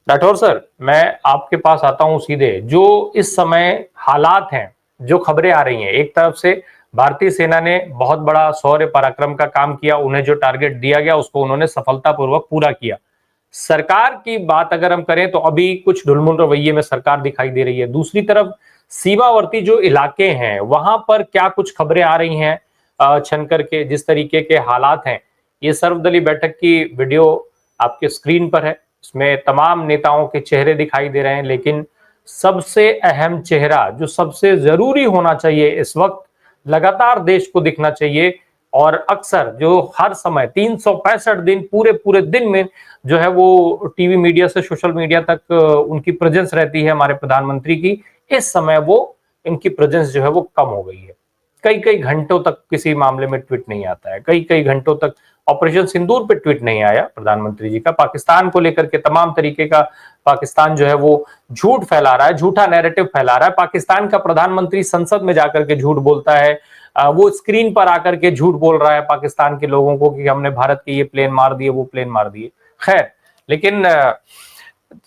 Rathore sir, मैं आपके पास आता हूं सीधे। जो इस समय हालात हैं, जो खबरें आ रही हैं, एक तरफ से भारतीय सेना ने बहुत बड़ा शौर्य पराक्रम का काम किया, उन्हें जो टारगेट दिया गया उसको उन्होंने सफलतापूर्वक पूरा किया। सरकार की बात अगर हम करें तो अभी कुछ ढुलमुल रवैये में सरकार दिखाई दे रही है। दूसरी तरफ सीमावर्ती जो इलाके हैं वहां पर क्या कुछ खबरें आ रही हैं छनकर के, जिस तरीके के हालात हैं। ये सर्वदलीय बैठक की वीडियो आपके स्क्रीन पर है, इसमें तमाम नेताओं के चेहरे दिखाई दे रहे हैं, लेकिन सबसे अहम चेहरा जो सबसे जरूरी होना चाहिए इस वक्त, लगातार देश को दिखना चाहिए और अक्सर जो हर समय 365 दिन पूरे पूरे दिन में जो है वो टीवी मीडिया से सोशल मीडिया तक उनकी प्रेजेंस रहती है हमारे प्रधानमंत्री की, इस समय वो इनकी प्रेजेंस जो है वो कम हो गई है। कई कई घंटों तक किसी मामले में ट्वीट नहीं आता है, कई कई घंटों तक ऑपरेशन सिंदूर पे ट्वीट नहीं आया प्रधानमंत्री जी का। पाकिस्तान को लेकर के तमाम तरीके का पाकिस्तान जो है वो झूठ फैला रहा है, झूठा नैरेटिव फैला रहा है। पाकिस्तान का प्रधानमंत्री संसद में जाकर के झूठ बोलता है, वो स्क्रीन पर आकर के झूठ बोल रहा है पाकिस्तान के लोगों को कि हमने भारत के ये प्लेन मार दिए, वो प्लेन मार दिए। खैर, लेकिन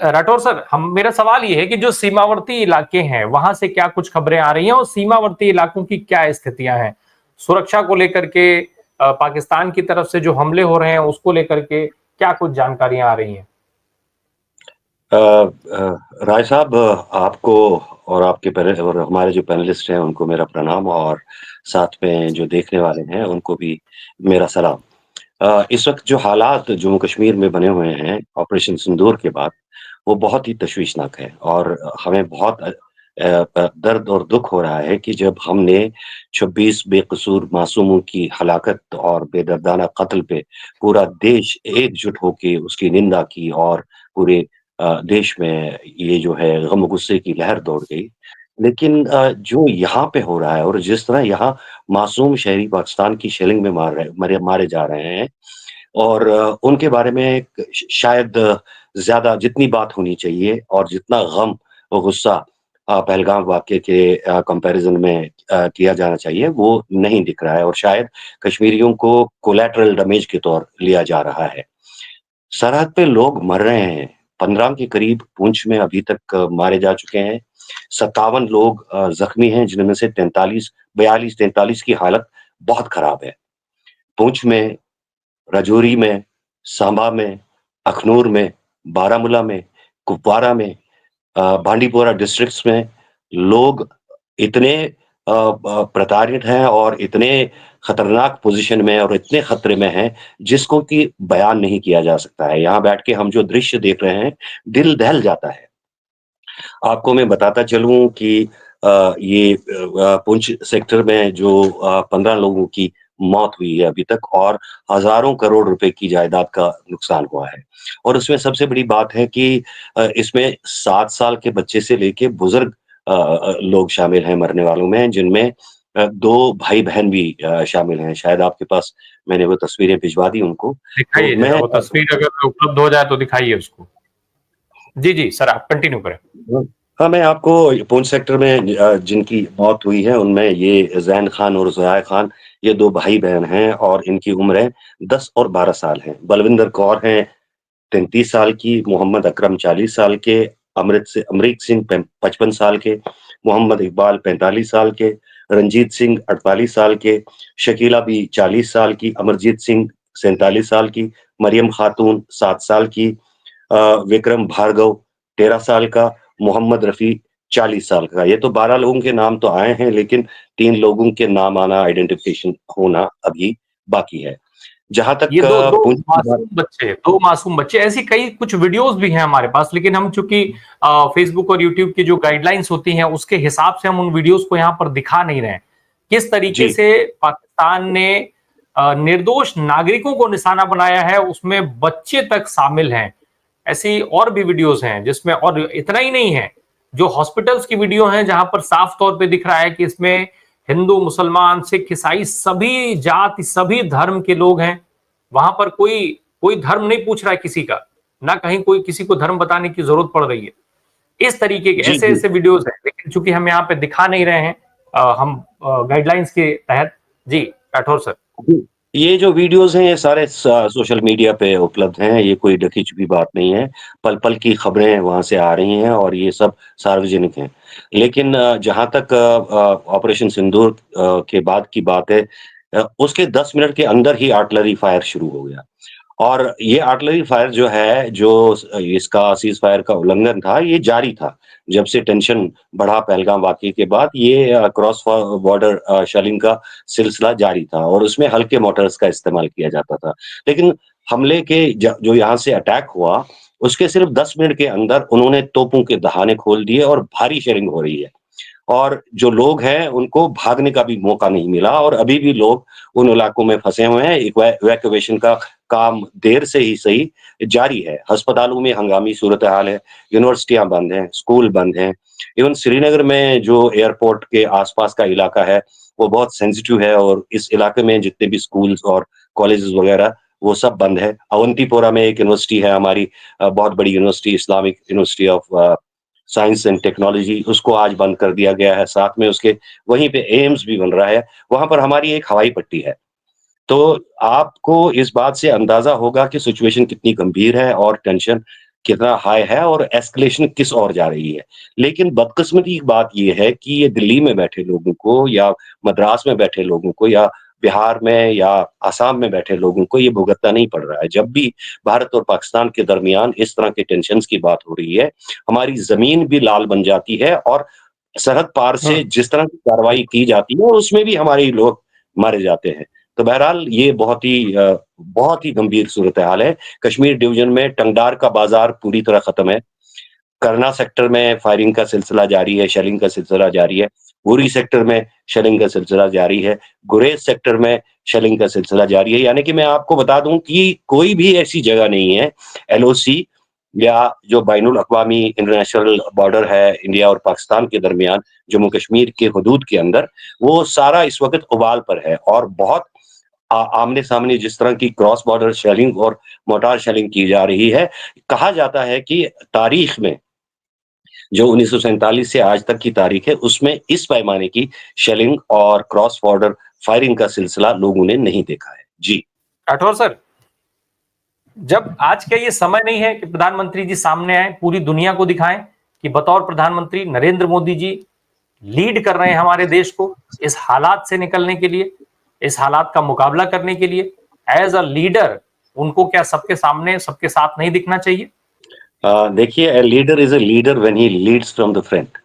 राठौर सर, हम मेरा सवाल ये है कि जो सीमावर्ती इलाके हैं वहां से क्या कुछ खबरें आ रही हैं और सीमावर्ती इलाकों की क्या स्थितियां हैं सुरक्षा को लेकर के, पाकिस्तान की तरफ से जो हमले हो रहे हैं उसको लेकर के क्या कुछ जानकारियां आ रही हैं? राय साहब, आपको और आपके पैनल और हमारे जो पैनलिस्ट हैं उनको मेरा प्रणाम, और साथ में जो देखने वाले हैं उनको भी मेरा सलाम। इस वक्त जो हालात जम्मू कश्मीर में बने हुए हैं ऑपरेशन सिंदूर के बाद, वो बहुत ही तशवीशनाक है, और हमें बहुत दर्द और दुख हो रहा है कि जब हमने 26 बेकसूर मासूमों की हलाकत और बेदर्दाना कत्ल पे पूरा देश एकजुट होके उसकी निंदा की, और पूरे देश में ये जो है गम गुस्से की लहर दौड़ गई। लेकिन जो यहाँ पे हो रहा है और जिस तरह यहाँ मासूम शहरी पाकिस्तान की शेलिंग में मारे मारे जा रहे हैं, और उनके बारे में शायद ज़्यादा जितनी बात होनी चाहिए और जितना गम और गुस्सा पहलगाम वाक़ये के कंपैरिज़न में किया जाना चाहिए, वो नहीं दिख रहा है, और शायद कश्मीरियों को कोलैटरल डैमेज के तौर लिया जा रहा है। सरहद पे लोग मर रहे हैं, 15 के करीब पुंछ में अभी तक मारे जा चुके हैं, 57 लोग ज़ख्मी हैं, जिनमें से 42-43 की हालत बहुत खराब है। पुंछ में, राजौरी में, सांबा में, अखनूर में, बारामूला में, कुपवारा में, बांडीपोरा डिस्ट्रिक्ट्स में लोग इतने प्रताड़ित हैं और इतने खतरनाक पोजीशन में और इतने खतरे में हैं, जिसको कि बयान नहीं किया जा सकता है। यहाँ बैठ के हम जो दृश्य देख रहे हैं, दिल दहल जाता है। आपको मैं बताता चलूँ कि ये पुंछ सेक्टर में जो 15 लोगों की मौत हुई है अभी तक, और हज़ारों करोड़ रुपए की जायदाद का नुकसान हुआ है। और उसमें सबसे बड़ी बात है कि इसमें 7 साल के बच्चे से लेके बुज़ुर्ग लोग शामिल हैं मरने वालों में, जिनमें 2 भाई-बहन भी शामिल हैं। शायद आपके पास मैंने वो तस्वीरें भिजवा दी उनको। तो दिखाइए जरा मैं वो तस्वीर, अगर उपलब्ध हो जाए तो दिखाइए उसको। जी जी सर, आप कंटिन्यू करें। हाँ, हाँ, मैं आपको पुंछ सेक्टर में जिनकी मौत हुई है, उनमें ये ज़ैन खान और ज़ुहैर खान, ये 2 भाई-बहन हैं, और इनकी उम्रें 10 और 12 साल हैं। बलविंदर कौर हैं 33 साल की, मोहम्मद अकरम 40 साल के, अमरीक सिंह 55 साल के, मोहम्मद इकबाल 45 साल के, रंजीत सिंह 48 साल के, शकीला बी 40 साल की, अमरजीत सिंह 47 साल की, मरियम खातून 7 साल की, विक्रम भार्गव 13 साल का, मोहम्मद रफ़ी 40 साल का। ये तो 12 लोगों के नाम तो आए हैं, लेकिन 3 लोगों के नाम आना, आइडेंटिफ़िकेशन होना अभी बाकी है। जहाँ ये तक दो दो पुंछ की बात। मासूम बच्चे, ऐसी कई कुछ वीडियोस भी हैं हमारे पास, लेकिन हम चूंकि फेसबुक और यूट्यूब की जो गाइडलाइंस होती हैं उसके हिसाब से हम उन वीडियोस को यहाँ पर दिखा नहीं रहे हैं। किस तरीके जी, से पाकिस्तान ने निर्दोष नागरिकों को निशाना बनाया है, उसमें बच्चे तक शामिल हैं। ऐसी और भी वीडियोस हैं जिसमें, और इतना ही नहीं है, जो हॉस्पिटल्स की वीडियो हैं जहां पर साफ तौर पे दिख रहा है कि इसमें हिंदू, मुसलमान, सिख, ईसाई सभी जाति, सभी धर्म के लोग हैं। वहां पर कोई कोई धर्म नहीं पूछ रहा है किसी का, ना कहीं कोई किसी को धर्म बताने की जरूरत पड़ रही है। इस तरीके के जी, ऐसे जी, ऐसे वीडियोस हैं, लेकिन चूंकि हम यहाँ पे दिखा नहीं रहे हैं, हम गाइडलाइंस के तहत। जी राठौर सर। जी। ये जो वीडियोज़ हैं, ये सारे सोशल मीडिया पे उपलब्ध हैं, ये कोई ढकी-छुपी बात नहीं है। पल-पल की खबरें वहाँ से आ रही हैं और ये सब सार्वजनिक हैं। लेकिन जहाँ तक ऑपरेशन सिंदूर के बाद की बात है, उसके 10 मिनट के अंदर ही आर्टिलरी फायर शुरू हो गया। और ये आर्टिलरी फायर जो है, जो इसका सीज़ फायर का उल्लंघन था, ये जारी था। जब से टेंशन बढ़ा पहलगाम वाक़ये के बाद, ये क्रॉस बॉर्डर शेलिंग का सिलसिला जारी था और उसमें हल्के मोर्टार्स का इस्तेमाल किया जाता था। लेकिन हमले के जो यहाँ से अटैक हुआ, उसके सिर्फ 10 मिनट के अंदर उन्होंने तोपों के दहाने खोल दिए और भारी शेलिंग हो रही है। और जो लोग हैं, उनको भागने का भी मौका नहीं मिला और अभी भी लोग उन इलाकों में फँसे हुए हैं। इवैक्यूएशन का काम देर से ही सही जारी है। अस्पतालों में हंगामी सूरत-ए-हाल है, यूनिवर्सिटियाँ बंद हैं, स्कूल बंद हैं। इवन श्रीनगर में जो एयरपोर्ट के आस-पास का इलाका है, वो बहुत सेंसिटिव है और इस इलाके में जितने भी स्कूल्स और कॉलेजेस वगैरह, वो सब बंद है। अवंतीपोरा में एक यूनिवर्सिटी है हमारी, बहुत बड़ी university, Islamic university of science and technology, उसको आज बंद कर दिया गया है। साथ में उसके वहीं पे एम्स भी बन रहा है, वहाँ पर हमारी एक हवाई पट्टी है। तो आपको इस बात से अंदाज़ा होगा कि सिचुएशन कितनी गंभीर है और टेंशन कितना हाई है और एस्केलेशन किस ओर जा रही है। लेकिन बदकिस्मती की बात ये है कि ये दिल्ली में बैठे लोगों को या मद्रास में बैठे लोगों को या बिहार में या असम में बैठे लोगों को ये भुगतना नहीं पड़ रहा है। जब भी भारत और पाकिस्तान के दरमियान इस तरह के टेंशन्स की बात हो रही है, हमारी ज़मीन भी लाल बन जाती है और सरहद पार से हुँ। जिस तरह की कार्रवाई की जाती है, उसमें भी हमारे ही लोग मारे जाते हैं। तो बहरहाल ये बहुत ही गंभीर सूरत-ए-हाल है। कश्मीर डिवीज़न में टंगडार का बाज़ार पूरी तरह खत्म है। करना सेक्टर में फायरिंग का सिलसिला जारी है, शेलिंग का सिलसिला जारी है। उरी सेक्टर में शेलिंग का सिलसिला जारी है। गुरेज़ सेक्टर में शेलिंग का सिलसिला जारी है। यानी कि मैं आपको बता दूँ कि कोई भी ऐसी जगह नहीं है, एलओसी या जो बैनुल अक़वामी इंटरनेशनल बॉर्डर है इंडिया और पाकिस्तान के दरमियान, जम्मू कश्मीर के हुदूद के अंदर, वो सारा इस वक़्त उबाल पर है और बहुत आमने-सामने जिस तरह की क्रॉस बॉर्डर शेलिंग और मोर्टार शेलिंग की जा रही है, कहा जाता है कि तारीख में जो 1947 से आज तक की तारीख है, उसमें इस पैमाने की शेलिंग और क्रॉस बॉर्डर फायरिंग का सिलसिला लोगों ने नहीं देखा है। जी। राठौर सर, जब आज क्या ये समय नहीं है कि प्रधानमंत्री जी सामने आए, पूरी दुनिया को दिखाएं कि बतौर प्रधानमंत्री नरेंद्र मोदी जी लीड कर रहे हैं हमारे देश को इस हालात से निकलने के लिए, इस हालात का मुकाबला करने के लिए? एज अ लीडर उनको क्या सबके सामने, सबके साथ नहीं दिखना चाहिए? देखिए, a leader is a leader when he leads from the front.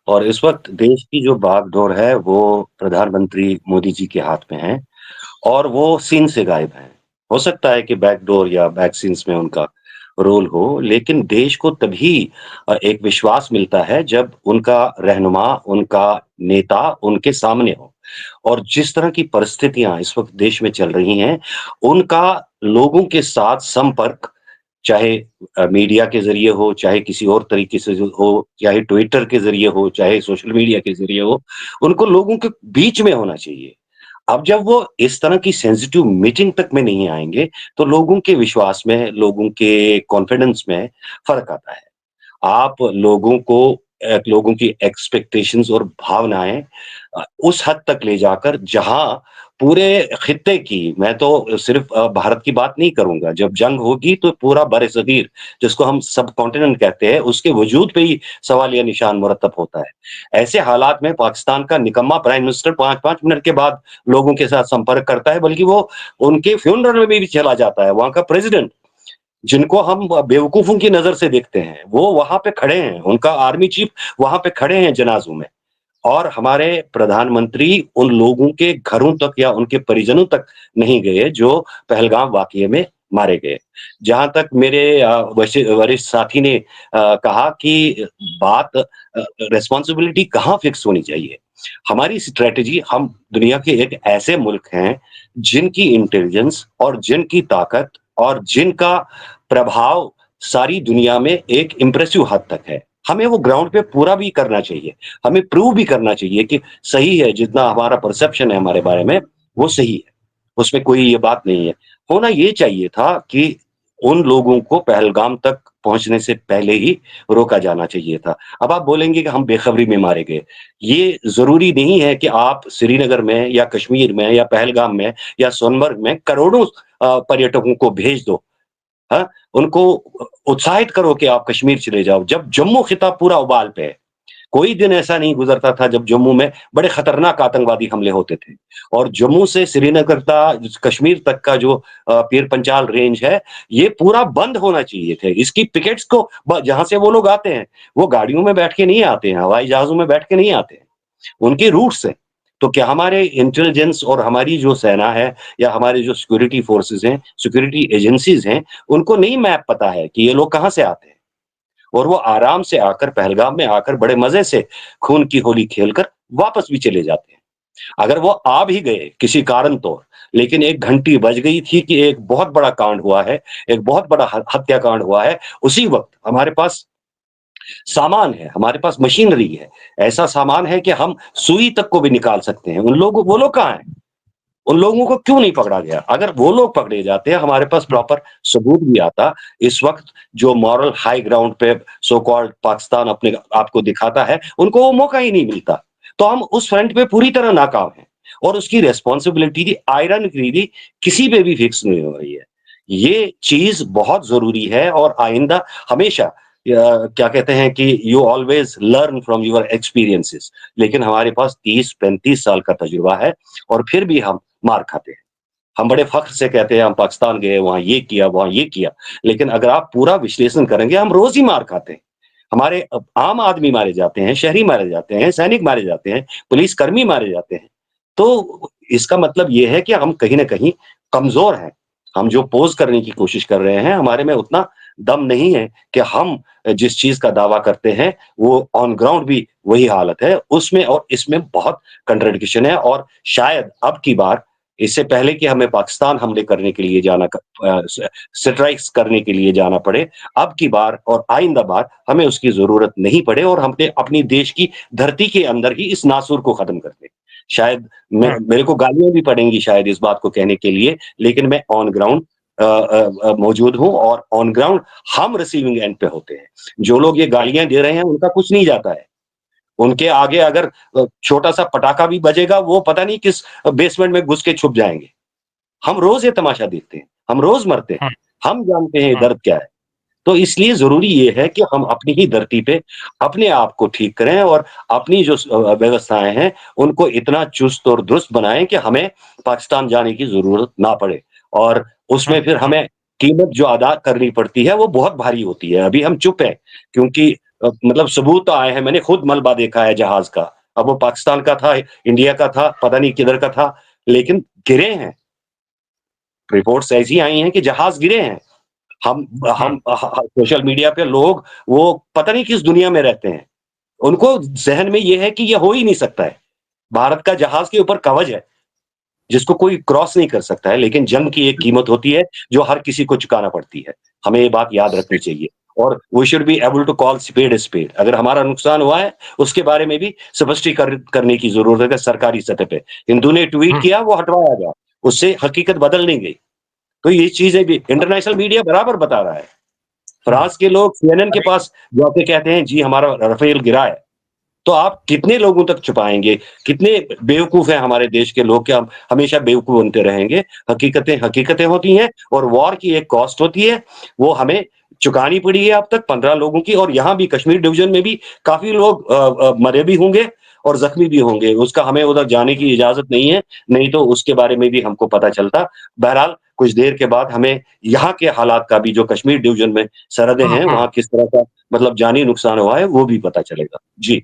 और इस वक़्त देश की जो बागडोर है, वो प्रधानमंत्री मोदी जी के हाथ में है और वो सीन से गायब हैं। हो सकता है कि बैकडोर या बैक सीन्स में उनका रोल हो, लेकिन देश को तभी एक विश्वास मिलता है जब उनका रहनुमा, उनका नेता उनके सामने हो। और जिस तरह की परिस्थितियाँ इस वक़्त देश में चल रही हैं, उनका लोगों के साथ संपर्क, चाहे मीडिया के ज़रिए हो, चाहे किसी और तरीके से जो हो, चाहे ट्विटर के ज़रिए हो, चाहे सोशल मीडिया के ज़रिए हो, उनको लोगों के बीच में होना चाहिए। अब जब वो इस तरह की सेंसिटिव मीटिंग तक में नहीं आएँगे, तो लोगों के विश्वास में, लोगों के कॉन्फिडेंस में फ़र्क आता है। आप लोगों की एक्सपेक्टेशंस और भावनाएँ उस हद तक ले जाकर जहाँ पूरे खित्ते की, मैं तो सिर्फ़ भारत की बात नहीं करूँगा, जब जंग होगी तो पूरा बर-ए-सग़ीर, जिसको हम सबकॉन्टिनेंट कहते हैं, उसके वजूद पे ही सवाल या निशान मुरतब होता है। ऐसे हालात में पाकिस्तान का निकम्मा प्राइम मिनिस्टर 5-5 मिनट के बाद लोगों के साथ संपर्क करता है, बल्कि वो उनके फ्यूनरल में भी चला जाता है। वहाँ का प्रेज़िडेंट, जिनको हम बेवकूफ़ों की नज़र से देखते हैं, वो वहाँ पे खड़े हैं, उनका आर्मी चीफ वहाँ पे खड़े हैं जनाज़ों में। और हमारे प्रधानमंत्री उन लोगों के घरों तक या उनके परिजनों तक नहीं गए जो पहलगाम वाक़ये में मारे गए। जहाँ तक मेरे वरिष्ठ साथी ने कहा कि बात रिस्पॉन्सिबिलिटी कहाँ फिक्स होनी चाहिए। हमारी स्ट्रैटेजी, हम दुनिया के एक ऐसे मुल्क हैं, जिनकी इंटेलिजेंस और जिनकी ताकत और जिनका प्रभाव सारी दुनिया में एक इम्प्रेसिव हद तक है। हमें वो ग्राउंड पे पूरा भी करना चाहिए। हमें प्रूव भी करना चाहिए कि सही है, जितना हमारा परसेप्शन है हमारे बारे में, वो सही है। उसमें कोई ये बात नहीं है। होना ये चाहिए था कि उन लोगों को पहलगाम तक पहुँचने से पहले ही रोका जाना चाहिए था। अब आप बोलेंगे कि हम बेखबरी में मारे गए। ये ज़रूरी नहीं है कि आप श्रीनगर में या कश्मीर में या पहलगाम में या सोनमर्ग में करोड़ों पर्यटकों को भेज दो। हाँ? उनको उत्साहित करो कि आप कश्मीर चले जाओ। जब जम्मू खिताब पूरा उबाल पे है, कोई दिन ऐसा नहीं गुज़रता था जब जम्मू में बड़े खतरनाक आतंकवादी हमले होते थे। और जम्मू से श्रीनगर कश्मीर तक का जो पीर पंचाल रेंज है, ये पूरा बंद होना चाहिए थे। इसकी पिकेट्स को ब जहाँ से वो लोग आते हैं, वो गाड़ियों में बैठ के नहीं आते हैं, हवाई जहाज़ों में बैठ के नहीं आते हैं। उनके रूट्स हैं। तो क्या हमारे इंटेलिजेंस और हमारी जो सेना है या हमारे जो सिक्योरिटी फोर्सेज़ हैं, सिक्योरिटी एजेंसीज़ हैं, उनको नहीं मैप पता है कि ये लोग कहाँ से आते हैं? और वो आराम से आकर पहलगाम में आकर बड़े मज़े से खून की होली खेलकर वापस भी चले जाते हैं। अगर वो आ भी गए किसी कारण तो, लेकिन एक घंटी बज गई थी कि एक बहुत बड़ा कांड हुआ है, एक बहुत बड़ा ह हत्याकांड हुआ है, उसी वक़्त हमारे पास सामान है, हमारे पास मशीनरी है। ऐसा सामान है कि हम सुई तक को भी निकाल सकते हैं। उन लोगों वो लोग कहाँ हैं? उन लोगों को क्यों नहीं पकड़ा गया? अगर वो लोग पकड़े जाते, हमारे पास हुँ, प्रॉपर सबूत भी आता, इस वक़्त जो मॉरल हाई ग्राउंड पे सो कॉल्ड पाकिस्तान अपने आप को दिखाता है, उनको वो मौका ही नहीं मिलता। तो हम उस फ्रंट पे पूरी तरह नाकाम हैं और उसकी रिस्पॉन्सिबिलिटी आयरन किसी पे भी फिक्स नहीं हो रही है। ये चीज़ बहुत ज़रूरी है और आइंदा हमेशा क्या कहते हैं कि you always learn from your experiences. लेकिन हमारे पास 30-35 साल का तजुर्बा है और फिर भी हम मार खाते हैं। हम बड़े फ़ख्र से कहते हैं हम पाकिस्तान गए, वहाँ ये किया, वहाँ ये किया। लेकिन अगर आप पूरा विश्लेषण करेंगे हम रोज़ ही मार खाते हैं। हमारे आम आदमी मारे जाते हैं, शहरी मारे जाते हैं, सैनिक मारे जाते हैं, पुलिसकर्मी मारे जाते हैं। तो इसका मतलब ये है कि हम कहीं न कहीं कमज़ोर हैं। हम जो पोज़ करने की कोशिश कर रहे हैं, हमारे में उतना दम नहीं है कि हम जिस चीज़ का दावा करते हैं, वो ऑन ग्राउंड भी वही हालत है। उसमें और इसमें बहुत कॉन्ट्रडिक्शन है और शायद अब की बार इससे पहले कि हमें पाकिस्तान हमले करने के लिए जाना स्ट्राइक्स करने के लिए जाना पड़े, अब की बार और आइंदा बार हमें उसकी ज़रूरत नहीं पड़े और हमने अपनी देश की धरती के अंदर ही इस नासूर को खत्म कर दें। शायद हुँ, मेरे को गालियाँ भी पड़ेंगी शायद इस बात को कहने के लिए, लेकिन मैं ऑन ग्राउंड मौजूद हूँ और ऑन ग्राउंड हम रिसीविंग एंड पे होते हैं। जो लोग ये हुँ, गालियाँ दे रहे हैं, उनका कुछ नहीं जाता है। उनके आगे अगर छोटा-सा पटाखा भी बजेगा, वो पता नहीं किस बेसमेंट में घुस के छुप जाएँगे। हम रोज़ ये तमाशा देखते हैं, हम रोज़ मरते हैं, हुँ, हम जानते हैं ये हुँ, दर्द क्या है। तो इसलिए ज़रूरी ये है कि हम अपनी ही धरती पे अपने आप को ठीक करें और अपनी जो व्यवस्थाएँ हैं, उनको इतना चुस्त और दुरुस्त बनाएँ कि हमें पाकिस्तान जाने की ज़रूरत ना पड़े और हुँ, उसमें फिर हुँ, हमें कीमत जो अदा करनी पड़ती है, वो बहुत भारी होती है। अभी हम चुप हैं क्योंकि मतलब सबूत तो आए हैं, मैंने खुद मलबा देखा है जहाज़ का। अब वो पाकिस्तान का था, इंडिया का था, पता नहीं किधर का था, लेकिन गिरे हैं। रिपोर्ट्स ऐसी आई हैं कि जहाज़ गिरे हैं। हम हुँ, हम सोशल मीडिया पे लोग वो पता नहीं किस दुनिया में रहते हैं। उनको ज़हन में ये है कि ये हो ही नहीं सकता है। भारत का जहाज़ के ऊपर कवच है, जिसको कोई क्रॉस नहीं कर सकता है, लेकिन जंग की एक कीमत होती है, जो हर किसी को चुकाना पड़ती है। हमें ये बात याद रखनी सही। चाहिए और we should be able to call spade a spade. अगर हमारा नुकसान हुआ है, उसके बारे में भी स्पष्टीकरण करने की ज़रूरत है सरकारी सतह पे। हिंदू ने ट्वीट हुँ, किया, वो हटवाया गया। उससे हकीकत बदल नहीं गई। तो ये चीज़ें भी इंटरनेशनल मीडिया बराबर बता रहा है। हुँ, फ्रांस के लोग सीएनएन के अभी पास जाके कहते हैं जी हमारा राफेल गिरा है। तो आप कितने लोगों तक छुपाएँगे? कितने बेवकूफ़ हैं हमारे देश के लोग कि हम हमेशा बेवकूफ़ बनते रहेंगे। हकीकतें हकीकतें होती हैं और वॉर की एक कॉस्ट होती है, वो हमें चुकानी पड़ी है अब तक 15 लोगों की और यहाँ भी कश्मीर डिवीज़न में भी काफ़ी लोग मरे भी होंगे और ज़ख्मी भी होंगे। उसका हमें उधर जाने की इजाज़त नहीं है, नहीं तो उसके बारे में भी हमको पता चलता। बहरहाल कुछ देर के बाद हमें यहाँ के हालात का भी जो कश्मीर डिवीज़न में सरहदें हुँ, हैं, हुँ। वहाँ किस तरह का मतलब जानी नुकसान हुआ है, वो भी पता चलेगा। जी।